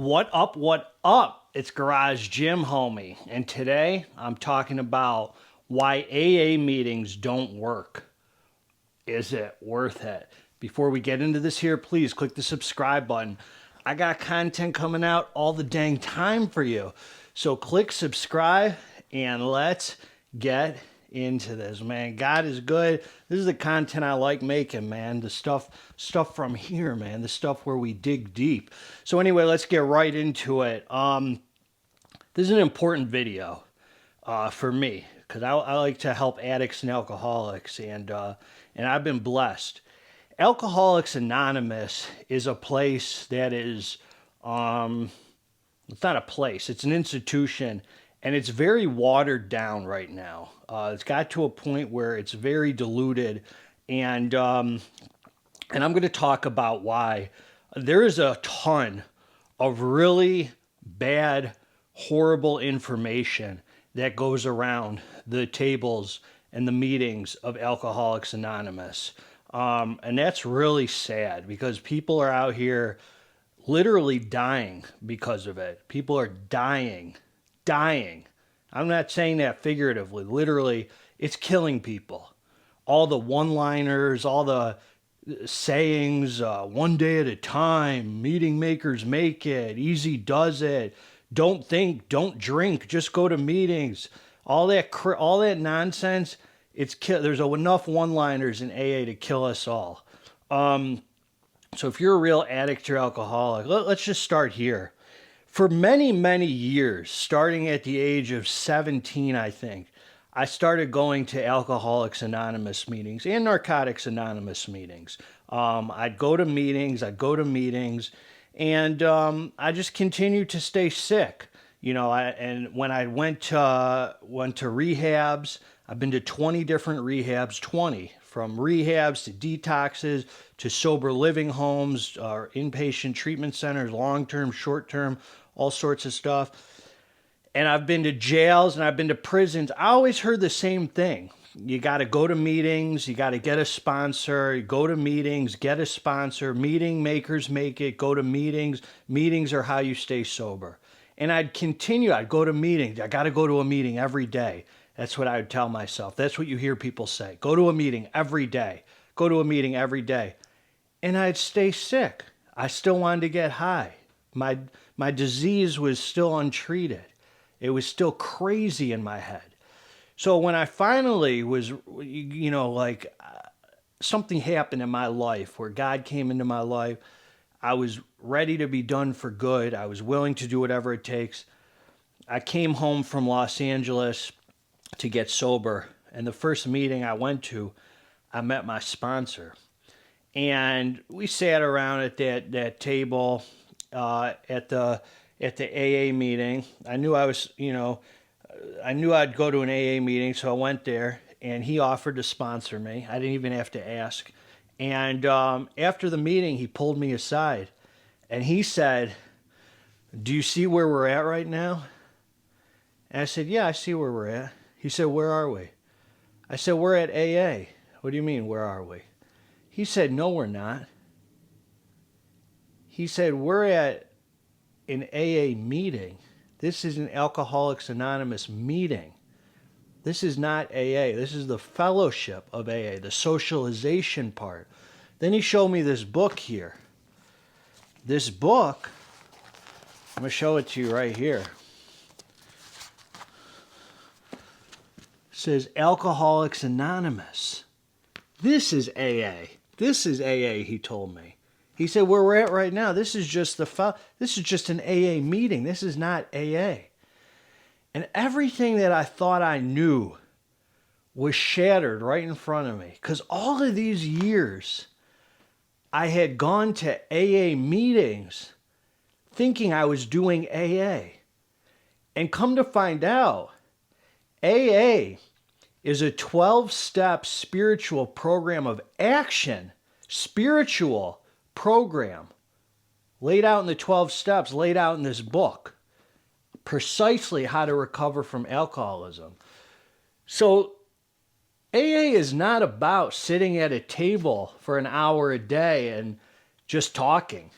What up, what up? It's Garage Gym Homie, and today I'm talking about why AA meetings don't work. Is it worth it? Before we get into this here, please click the subscribe button. I got content coming out all the dang time for you. So click subscribe and let's get into this, man. God is good. This is the content I like making, man. The stuff from here, man. The stuff where we dig deep. So anyway, let's get right into it. This is an important video for me because I like to help addicts and alcoholics, and I've been blessed. Alcoholics Anonymous is a place that is, it's not a place, it's an institution, and it's very watered down right now. It's got to a point where it's very diluted, and I'm going to talk about why. There is a ton of really bad, horrible information that goes around the tables and the meetings of Alcoholics Anonymous. And that's really sad because people are out here literally dying because of it. People are dying. I'm not saying that figuratively. Literally, it's killing people. All the one-liners, all the sayings, one day at a time, meeting makers make it, easy does it, don't think, don't drink, just go to meetings. All that nonsense. There's enough one-liners in AA to kill us all. So if you're a real addict or alcoholic, let's just start here. For many, many years, starting at the age of 17, I think, I started going to Alcoholics Anonymous meetings and Narcotics Anonymous meetings. I'd go to meetings, and I just continued to stay sick. You know, and when I went to rehabs, I've been to 20 different rehabs, 20, from rehabs to detoxes to sober living homes, or inpatient treatment centers, long-term, short-term, all sorts of stuff. And I've been to jails and I've been to prisons. I always heard the same thing. You got to go to meetings. You got to get a sponsor. You go to meetings, get a sponsor. Meeting makers make it. Go to meetings. Meetings are how you stay sober. And I'd continue. I'd go to meetings. I got to go to a meeting every day. That's what I would tell myself. That's what you hear people say. Go to a meeting every day. Go to a meeting every day. And I'd stay sick. I still wanted to get high. My disease was still untreated. It was still crazy in my head. So when I finally was, something happened in my life where God came into my life, I was ready to be done for good. I was willing to do whatever it takes. I came home from Los Angeles to get sober. And the first meeting I went to, I met my sponsor. And we sat around at that table at the AA meeting. I knew I'd go to an AA meeting, so I went there, and he offered to sponsor me. I didn't even have to ask. And after the meeting, he pulled me aside, and he said, "Do you see where we're at right now?" And I said, "Yeah, I see where we're at." He said, "Where are we?" I said, "We're at AA." "What do you mean, where are we?" He said, "No, we're not." He said, "We're at an AA meeting. This is an Alcoholics Anonymous meeting. This is not AA. This is the fellowship of AA, the socialization part." Then he showed me this book here. This book, I'm going to show it to you right here. It says Alcoholics Anonymous. This is AA. This is AA, he told me. He said, where we're at right now, this is just an AA meeting. This is not AA. And everything that I thought I knew was shattered right in front of me. Because all of these years, I had gone to AA meetings thinking I was doing AA. And come to find out, AA is a 12-step spiritual program of action, spiritual program, laid out in the 12 steps, laid out in this book, precisely how to recover from alcoholism. So AA is not about sitting at a table for an hour a day and just talking.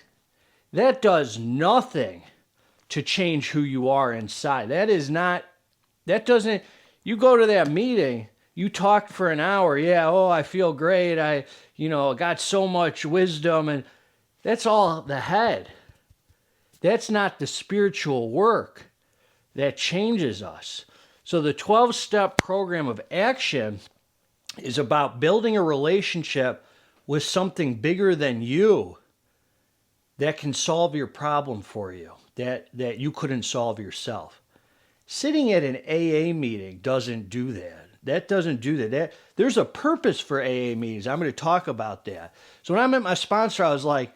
That does nothing to change who you are inside. You go to that meeting, you talk for an hour, yeah, oh, I feel great, I got so much wisdom, and that's all the head. That's not the spiritual work that changes us. So the 12-step program of action is about building a relationship with something bigger than you that can solve your problem for you, that you couldn't solve yourself. Sitting at an AA meeting doesn't do that. That doesn't do that. There's a purpose for AA meetings. I'm going to talk about that. So when I met my sponsor, I was like,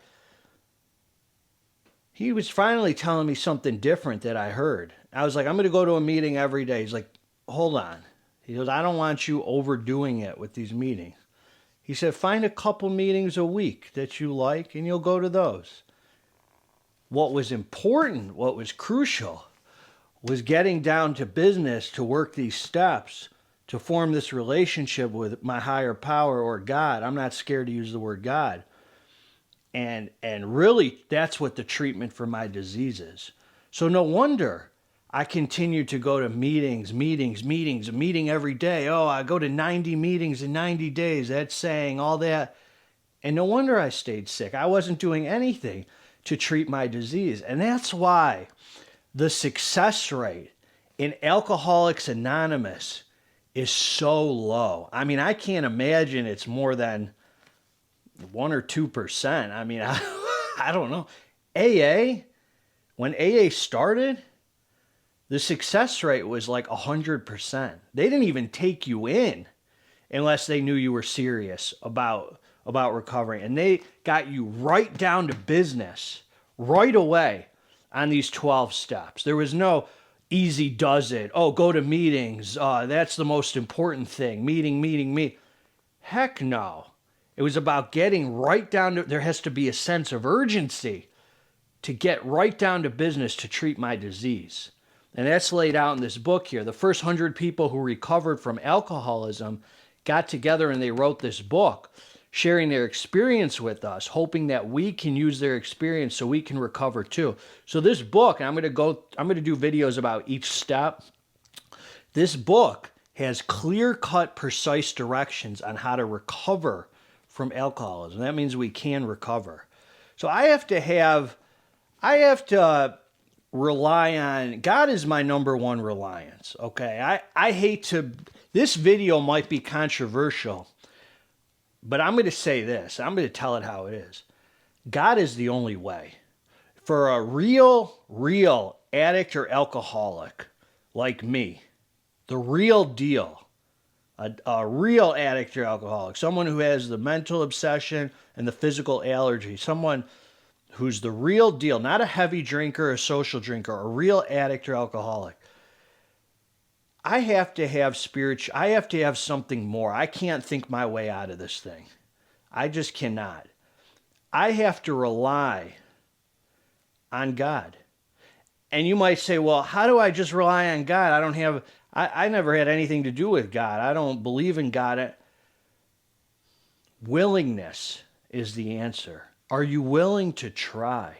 he was finally telling me something different that I heard. I was like, I'm going to go to a meeting every day. He's like, hold on. He goes, I don't want you overdoing it with these meetings. He said, find a couple meetings a week that you like, and you'll go to those. What was important, what was crucial, was getting down to business to work these steps, to form this relationship with my higher power or God. I'm not scared to use the word God. And really, that's what the treatment for my disease is. So no wonder I continue to go to meetings, a meeting every day. Oh, I go to 90 meetings in 90 days. That's saying all that. And no wonder I stayed sick. I wasn't doing anything to treat my disease. And that's why the success rate in Alcoholics Anonymous is so low. I mean, I can't imagine it's more than 1 or 2%. I mean, I don't know. When AA started, the success rate was like 100%. They didn't even take you in unless they knew you were serious about recovering. And they got you right down to business right away on these 12 steps. There was no easy does it. Oh, go to meetings. That's the most important thing. Meeting. Heck no. It was about getting right down to, there has to be a sense of urgency to get right down to business to treat my disease. And that's laid out in this book here. The first 100 people who recovered from alcoholism got together and they wrote this book, sharing their experience with us, hoping that we can use their experience so we can recover too. So this book, and I'm going to do videos about each step. This book has clear-cut, precise directions on how to recover from alcoholism. That means we can recover. So I have to rely on, God is my number one reliance, okay? I hate to, this video might be controversial, but I'm going to say this. I'm going to tell it how it is. God is the only way. For a real addict or alcoholic like me, the real deal, a real addict or alcoholic, someone who has the mental obsession and the physical allergy, someone who's the real deal, not a heavy drinker, a social drinker, a real addict or alcoholic. I have to have I have to have something more. I can't think my way out of this thing. I just cannot. I have to rely on God. And you might say, well, how do I just rely on God? I never had anything to do with God. I don't believe in God. Willingness is the answer. Are you willing to try?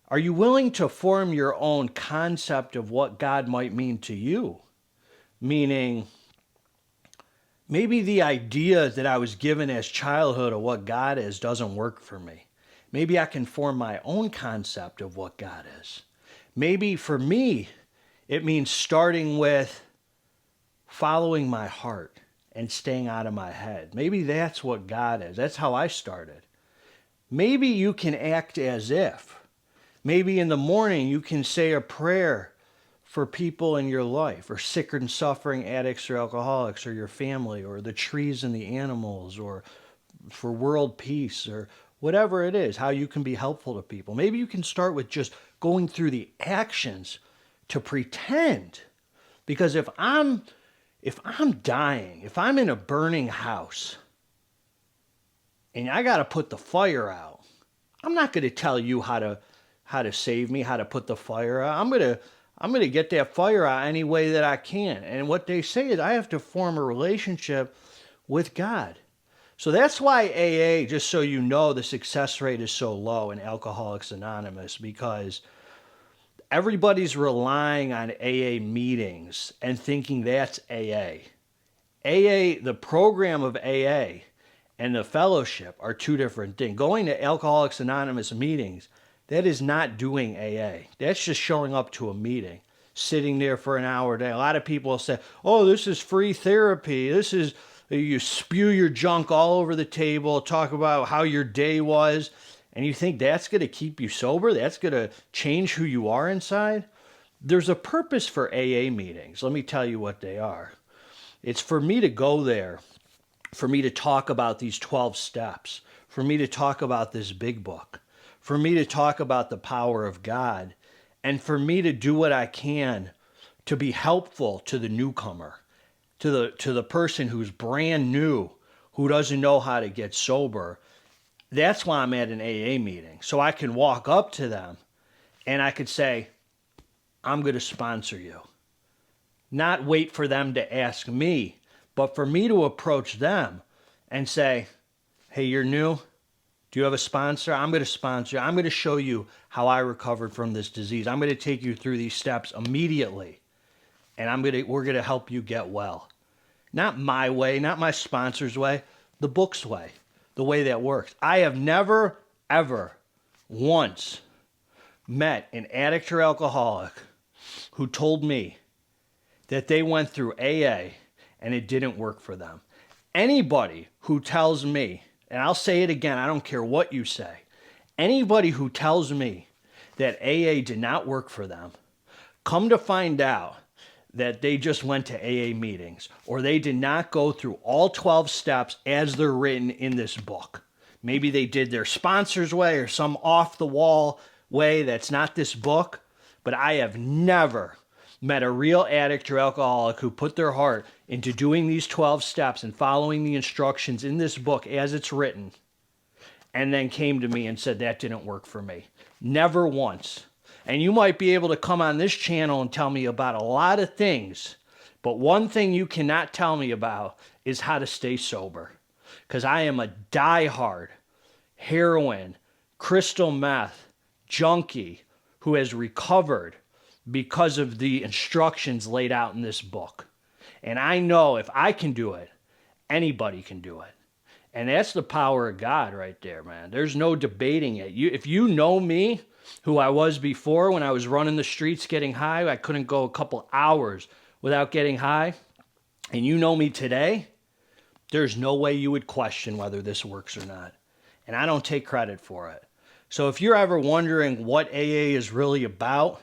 Are you willing to form your own concept of what God might mean to you? Meaning, maybe the idea that I was given as childhood of what God is doesn't work for me. Maybe I can form my own concept of what God is. Maybe for me, it means starting with following my heart and staying out of my head. Maybe that's what God is. That's how I started. Maybe you can act as if. Maybe in the morning you can say a prayer for people in your life, or sick and suffering addicts or alcoholics, or your family, or the trees and the animals, or for world peace, or whatever it is, how you can be helpful to people. Maybe you can start with just going through the actions to pretend. Because if I'm dying, if I'm in a burning house, and I got to put the fire out, I'm not going to tell you how to save me, how to put the fire out. I'm going to get that fire out any way that I can. And what they say is I have to form a relationship with God. So that's why AA, just so you know, the success rate is so low in Alcoholics Anonymous, because Everybody's relying on AA meetings and thinking that's AA. AA, the program of AA and the fellowship are two different things. Going to Alcoholics Anonymous meetings, that is not doing AA. That's just showing up to a meeting, sitting there for an hour a day. A lot of people will say, oh, this is free therapy. This is, you spew your junk all over the table, talk about how your day was, and you think that's going to keep you sober? That's going to change who you are inside? There's a purpose for AA meetings. Let me tell you what they are. It's for me to go there, for me to talk about these 12 steps, for me to talk about this big book, for me to talk about the power of God, and for me to do what I can to be helpful to the newcomer, to the person who's brand new, who doesn't know how to get sober. That's why I'm at an AA meeting. So I can walk up to them and I could say, I'm going to sponsor you. Not wait for them to ask me, but for me to approach them and say, hey, you're new? Do you have a sponsor? I'm going to sponsor you. I'm going to show you how I recovered from this disease. I'm going to take you through these steps immediately. And we're going to help you get well. Not my way, not my sponsor's way, the book's way, the way that works. I have never, ever, once met an addict or alcoholic who told me that they went through AA and it didn't work for them. Anybody who tells me, and I'll say it again, I don't care what you say, anybody who tells me that AA did not work for them, come to find out that they just went to AA meetings or they did not go through all 12 steps as they're written in this book. Maybe they did their sponsor's way or some off-the-wall way that's not this book, but I have never met a real addict or alcoholic who put their heart into doing these 12 steps and following the instructions in this book as it's written, and then came to me and said, that didn't work for me. Never once. And you might be able to come on this channel and tell me about a lot of things, but one thing you cannot tell me about is how to stay sober. Because I am a diehard heroin, crystal meth, junkie who has recovered because of the instructions laid out in this book. And I know if I can do it, anybody can do it. And that's the power of God right there, man. There's no debating it. If you know me, who I was before when I was running the streets getting high, I couldn't go a couple hours without getting high, and you know me today, there's no way you would question whether this works or not. And I don't take credit for it. So if you're ever wondering what AA is really about,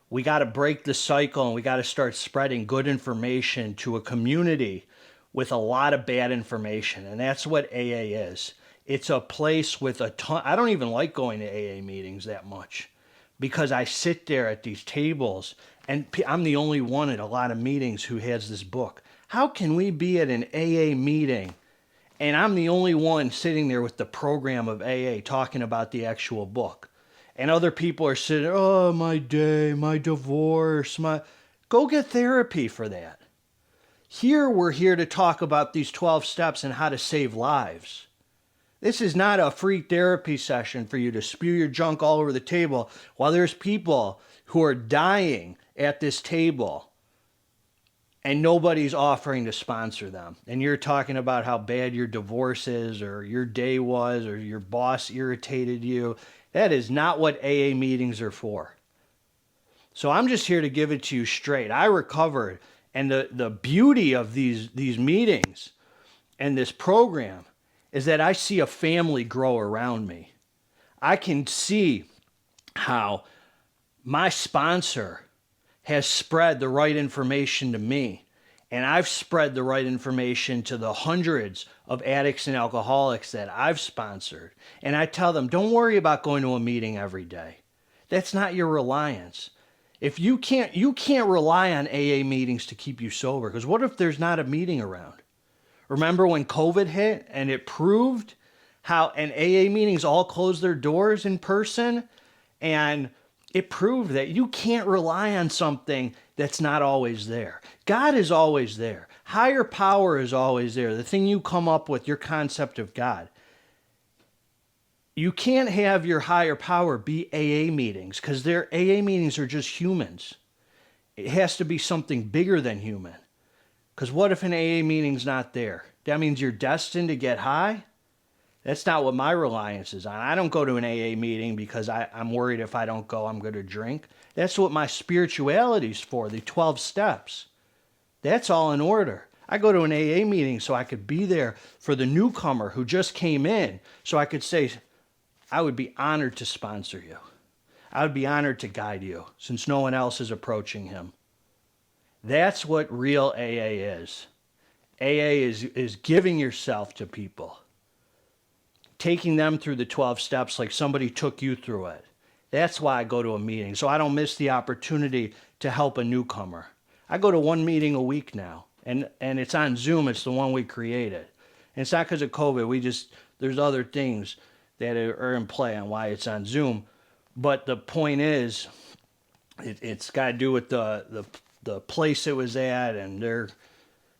we got to break the cycle and we got to start spreading good information to a community with a lot of bad information. And that's what AA is. It's a place with a ton. I don't even like going to AA meetings that much because I sit there at these tables and I'm the only one at a lot of meetings who has this book. How can we be at an AA meeting and I'm the only one sitting there with the program of AA talking about the actual book? And other people are sitting, oh, my day, my divorce, Go get therapy for that. Here, we're here to talk about these 12 steps and how to save lives. This is not a free therapy session for you to spew your junk all over the table while there's people who are dying at this table and nobody's offering to sponsor them. And you're talking about how bad your divorce is or your day was or your boss irritated you. That is not what AA meetings are for. So I'm just here to give it to you straight. I recovered, and the beauty of these meetings and this program is that I see a family grow around me. I can see how my sponsor has spread the right information to me, and I've spread the right information to the hundreds of addicts and alcoholics that I've sponsored. And I tell them, don't worry about going to a meeting every day. That's not your reliance. If you can't rely on AA meetings to keep you sober, because what if there's not a meeting around? Remember when COVID hit and it proved how, and AA meetings all closed their doors in person, and it proved that you can't rely on something that's not always there. God is always there. Higher power is always there. The thing you come up with, your concept of God. You can't have your higher power be AA meetings because their AA meetings are just humans. It has to be something bigger than human. Because what if an AA meeting's not there? That means you're destined to get high? That's not what my reliance is on. I don't go to an AA meeting because I'm worried if I don't go, I'm going to drink. That's what my spirituality's for, the 12 steps. That's all in order. I go to an AA meeting so I could be there for the newcomer who just came in, so I could say, I would be honored to sponsor you. I would be honored to guide you since no one else is approaching him. That's what real AA is. AA is giving yourself to people, taking them through the 12 steps like somebody took you through it. That's why I go to a meeting, so I don't miss the opportunity to help a newcomer. I go to one meeting a week now, and it's on Zoom. It's the one we created. And it's not because of COVID. There's other things that are in play on why it's on Zoom. But the point is, it's got to do with the place it was at, and they're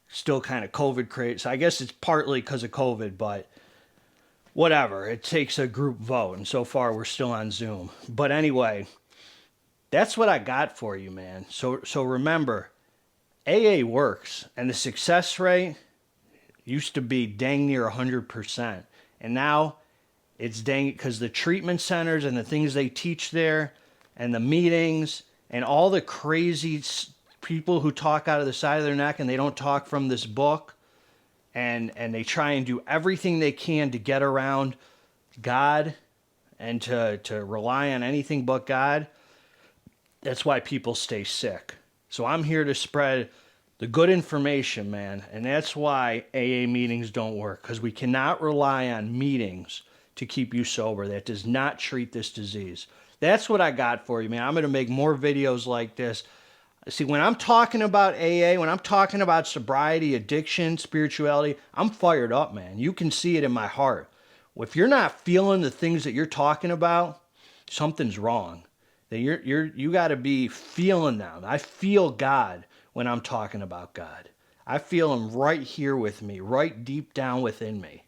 still kind of COVID crazy. So I guess it's partly because of COVID, but whatever. It takes a group vote, and so far we're still on Zoom. But anyway, that's what I got for you, man. So remember, AA works, and the success rate used to be dang near 100%, and now it's dang because the treatment centers and the things they teach there, and the meetings, and all the crazy people who talk out of the side of their neck and they don't talk from this book, and they try and do everything they can to get around God and to rely on anything but God. That's why people stay sick. So I'm here to spread the good information, man, and that's why AA meetings don't work, because we cannot rely on meetings to keep you sober. That does not treat this disease. That's what I got for you, man. I'm going to make more videos like this. See, when I'm talking about AA, when I'm talking about sobriety, addiction, spirituality, I'm fired up, man. You can see it in my heart. If you're not feeling the things that you're talking about, something's wrong. That you got to be feeling them. I feel God when I'm talking about God. I feel him right here with me, right deep down within me.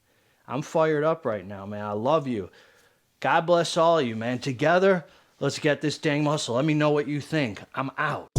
I'm fired up right now, man. I love you. God bless all of you, man. Together, let's get this dang muscle. Let me know what you think. I'm out.